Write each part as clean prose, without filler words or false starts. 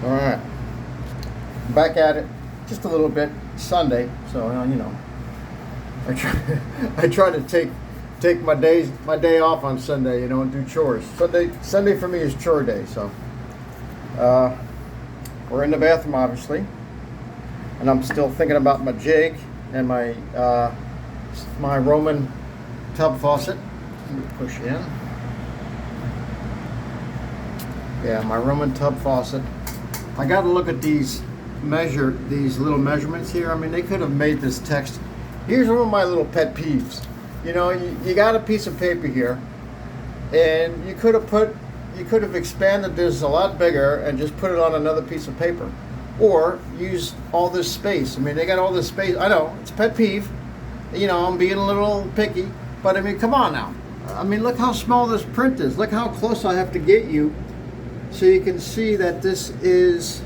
All right, back at it just a little bit. Sunday, so you know, I try, I try to take my day off on Sunday, you know, and do chores. Sunday for me is chore day. So uh, we're in the bathroom, obviously, and I'm still thinking about my jig and my Roman tub faucet. Let me push in. Yeah, my Roman tub faucet. I got to look at these little measurements here. I mean, they could have made this text. Here's one of my little pet peeves. You know, you got a piece of paper here, and you could have expanded this a lot bigger and just put it on another piece of paper, or use all this space. I mean, they got all this space. I know it's a pet peeve. You know, I'm being a little picky, but I mean, come on now. I mean, look how small this print is. Look how close I have to get you, so you can see that this is.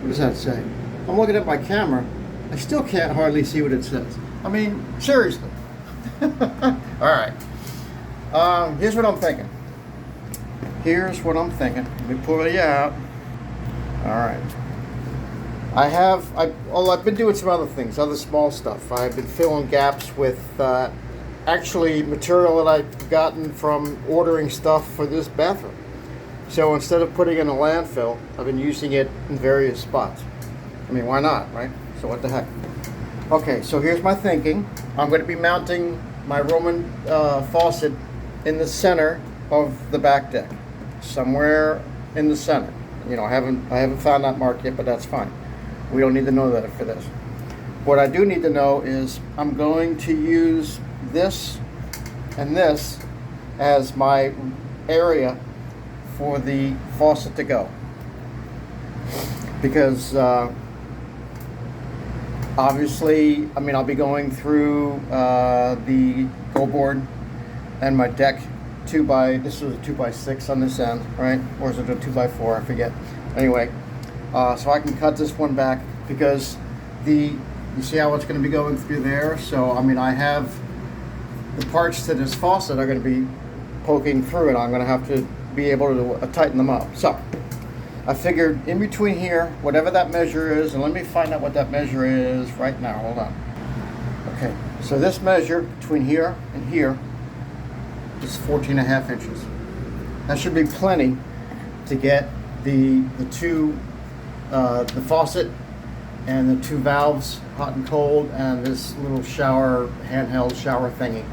What does that say? I'm looking at my camera. I still can't hardly see what it says. I mean, seriously. All right. Here's what I'm thinking. Let me pull it out. All right. I've been doing some other things, other small stuff. I've been filling gaps with actually material that I've gotten from ordering stuff for this bathroom. So instead of putting it in a landfill, I've been using it in various spots. I mean, why not, right? So what the heck? Okay, so here's my thinking. I'm going to be mounting my Roman faucet in the center of the back deck, somewhere in the center. You know, I haven't found that mark yet, but that's fine. We don't need to know that for this. What I do need to know is I'm going to use this and this as my area for the faucet to go, because obviously, I mean, I'll be going through the go board and my deck this was a 2x6 on this end, right? Or is it a 2x4? I forget. Anyway, so I can cut this one back because you see how it's going to be going through there. So I mean, I have the parts to this faucet are going to be poking through it. I'm going to have to be able to tighten them up. So I figured in between here, whatever that measure is, and let me find out what that measure is right now. Hold on. Okay, so this measure between here and here is 14.5 inches. That should be plenty to get the faucet and the two valves, hot and cold, and this little handheld shower thingy.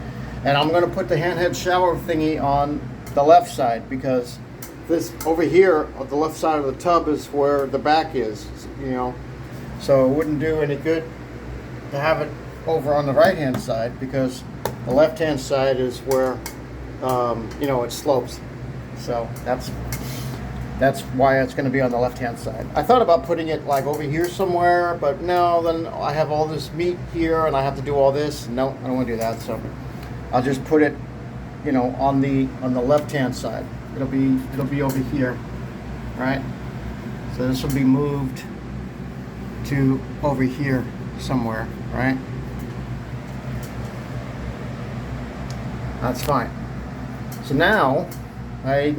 And I'm going to put the handheld shower thingy on the left side, because this over here on the left side of the tub is where the back is, you know, so it wouldn't do any good to have it over on the right hand side, because the left hand side is where you know, it slopes. So that's why it's going to be on the left hand side. I thought about putting it like over here somewhere, but no, then I have all this meat here and I have to do all this. No, I don't want to do that. So I'll just put it, you know, on the left hand side. It'll be over here, right? So this will be moved to over here somewhere, right? That's fine. So now I'm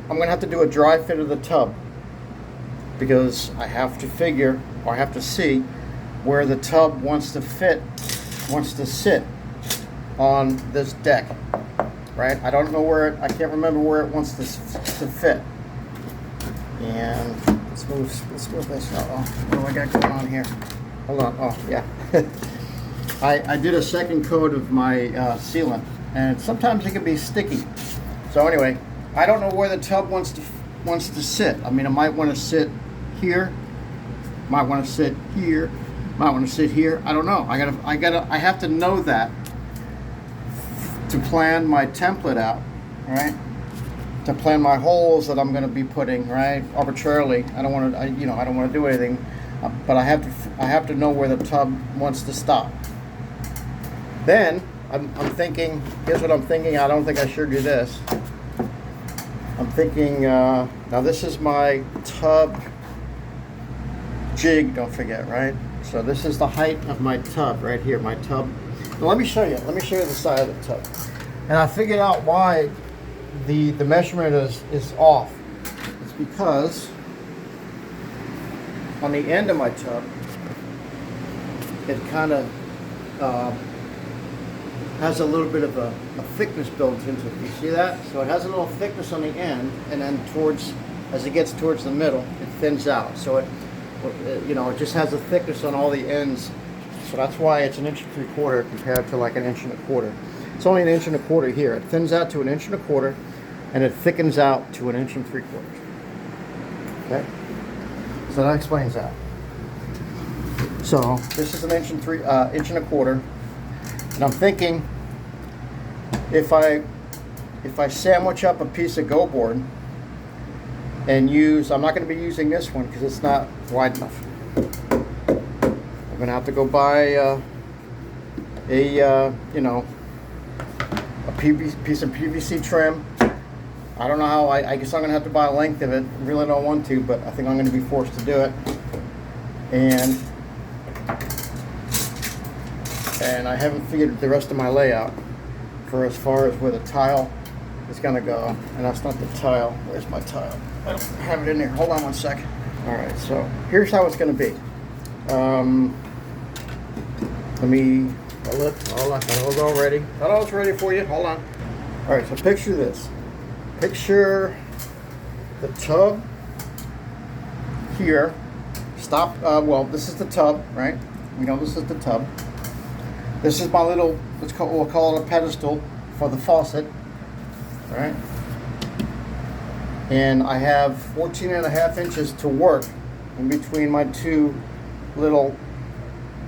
gonna have to do a dry fit of the tub, because I have to see where the tub wants to sit on this deck, right? I don't know I can't remember where it wants to fit. And let's move this. What do I got going on here? Hold on. Oh yeah. I did a second coat of my sealant, and sometimes it can be sticky. So anyway, I don't know where the tub wants to sit. I mean, it might want to sit here, might want to sit here, might want to sit here. I don't know. I have to know that to plan my template out, right? To plan my holes that I'm going to be putting, right? Arbitrarily. I don't want to do anything, but I have to know where the tub wants to stop. Then I'm thinking. Here's what I'm thinking. I don't think I should do this. I'm thinking. Now this is my tub jig. Don't forget, right? So this is the height of my tub right here. My tub. Now let me show you. Let me show you the side of the tub. And I figured out why the measurement is off. It's because on the end of my tub, it kind of has a little bit of a thickness built into it. You see that? So it has a little thickness on the end, and then as it gets towards the middle, it thins out. So it just has a thickness on all the ends. So that's why it's 1 3/4 compared to like 1 1/4. It's only 1 1/4 here. It thins out to 1 1/4, and it thickens out to 1 3/4. Okay, so that explains that. So this is 1 1/4, and I'm thinking if I sandwich up a piece of go board and I'm not going to be using this one because it's not wide enough. I'm going to have to go buy a piece of PVC trim. I don't know how. I guess I'm going to have to buy a length of it. I really don't want to, but I think I'm going to be forced to do it. And I haven't figured the rest of my layout for as far as where the tile is going to go. And that's not the tile. Where's my tile? I don't have it in there. Hold on one second. All right, so here's how it's going to be. Let me. Hold on. That was all ready. Thought I was ready for you. Hold on. All right, so picture this. Picture the tub here. Stop. Well, this is the tub, right? We know this is the tub. This is my little, we'll call it a pedestal for the faucet, right? And I have 14.5 inches to work in between my two little,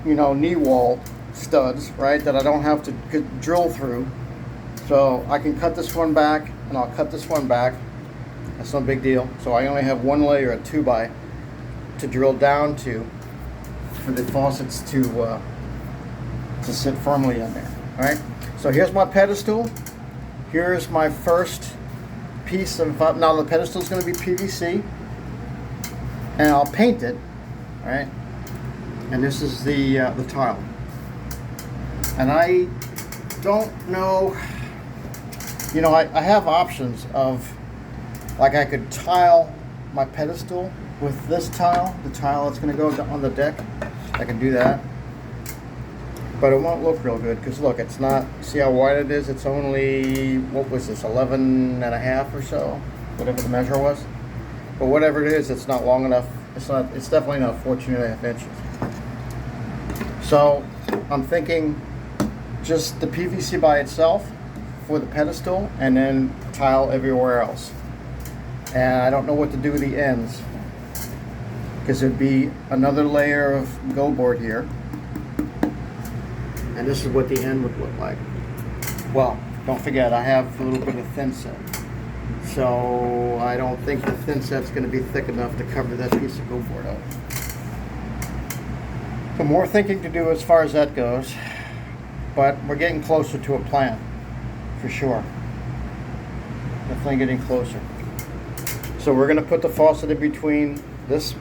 knee wall studs, right? That I don't have to drill through. So I can cut this one back, and I'll cut this one back. That's no big deal. So I only have one layer of 2x to drill down to for the faucets to sit firmly in there. All right. So here's my pedestal. Here's my first piece of. Now the pedestal is going to be PVC, and I'll paint it. All right. And this is the tile. And I don't know. I have options of, like, I could tile my pedestal with this tile, the tile that's going to go on the deck. I can do that. But it won't look real good because, look, it's not, see how wide it is? It's only, what was this, 11.5 or so? Whatever the measure was. But whatever it is, it's not long enough. It's definitely not 14.5 inches. So I'm thinking just the PVC by itself for the pedestal, and then tile everywhere else. And I don't know what to do with the ends, because it'd be another layer of go board here, and this is what the end would look like. Well, don't forget, I have a little bit of thin set, so I don't think the thin set's going to be thick enough to cover that piece of go board up. So more thinking to do as far as that goes, but we're getting closer to a plan, for sure. Definitely getting closer. So we're going to put the faucet in between this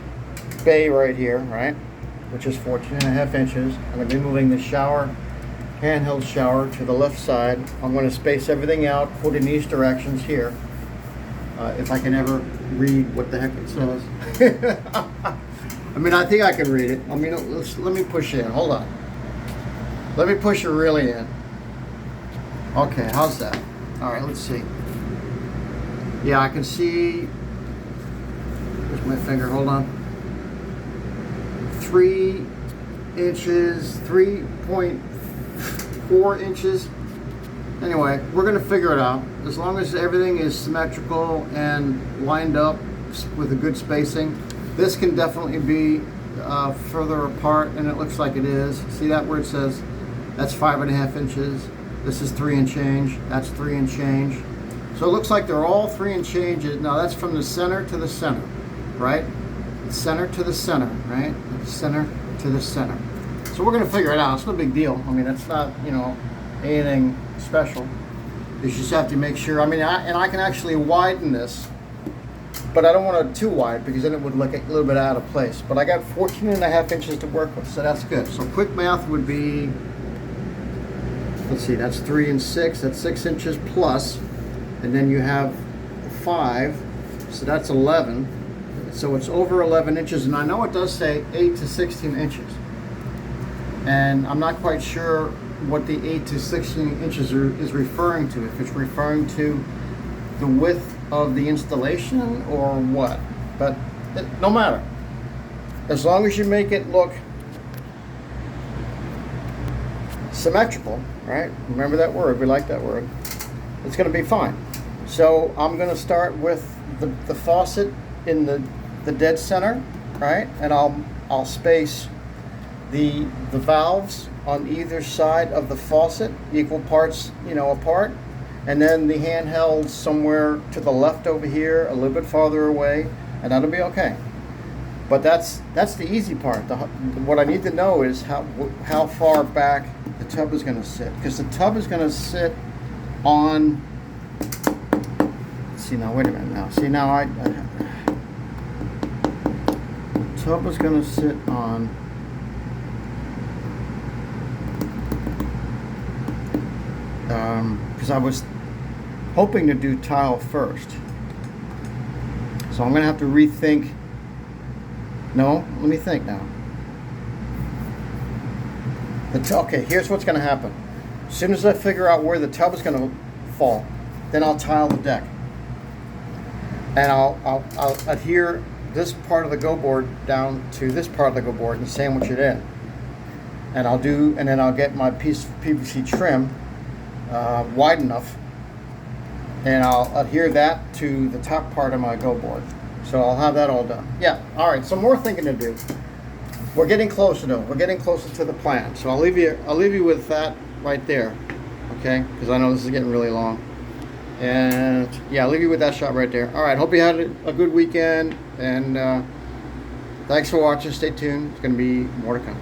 bay right here, right, which is 14.5 inches. I'm going to be moving the shower, handheld shower, to the left side. I'm going to space everything out, put in these directions here, if I can ever read what the heck it says. I mean, I think I can read it. I mean, let me push in. Hold on. Let me push it really in. Okay, how's that? All right, let's see. Yeah, I can see. Here's my finger. Hold on. 3 inches, 3.4 inches. Anyway, we're going to figure it out. As long as everything is symmetrical and lined up with a good spacing. This can definitely be further apart, and it looks like it is. See that where it says that's 5.5 inches. This is 3 and change. That's 3 and change. So it looks like they're all 3 and change. Now that's from the center to the center, right? Center to the center, right? Center to the center. So we're going to figure it out. It's no big deal. I mean, it's not, anything special. You just have to make sure. I mean, I can actually widen this, but I don't want it too wide because then it would look a little bit out of place. But I got 14.5 inches to work with, so that's good. So quick math would be, let's see, that's 3 and 6. That's 6 inches plus, and then you have 5, so that's 11. So it's over 11 inches, and I know it does say 8 to 16 inches. And I'm not quite sure what the 8 to 16 inches is referring to, if it's referring to the width of the installation or what. But no matter. As long as you make it look symmetrical, right? Remember that word, we like that word. It's gonna be fine. So I'm gonna start with the faucet in the dead center, right? And I'll space the valves on either side of the faucet, equal parts, apart. And then the handheld somewhere to the left over here, a little bit farther away, and that'll be okay. But that's the easy part. What I need to know is how far back the tub is going to sit, because the tub is going to sit on. See now, wait a minute now. See now, tub is going to sit on. Because I was hoping to do tile first, so I'm going to have to rethink. No, let me think now. Okay, here's what's going to happen. As soon as I figure out where the tub is going to fall, then I'll tile the deck, and I'll adhere this part of the go board down to this part of the go board and sandwich it in, and then I'll get my piece of PVC trim wide enough, and I'll adhere that to the top part of my go board. So I'll have that all done. Yeah, all right, some more thinking to do. We're getting closer though. We're getting closer to the plan. So I'll leave you with that right there, okay? Because I know this is getting really long. And yeah, I'll leave you with that shot right there. All right, hope you had a good weekend, and thanks for watching. Stay tuned. It's gonna be more to come.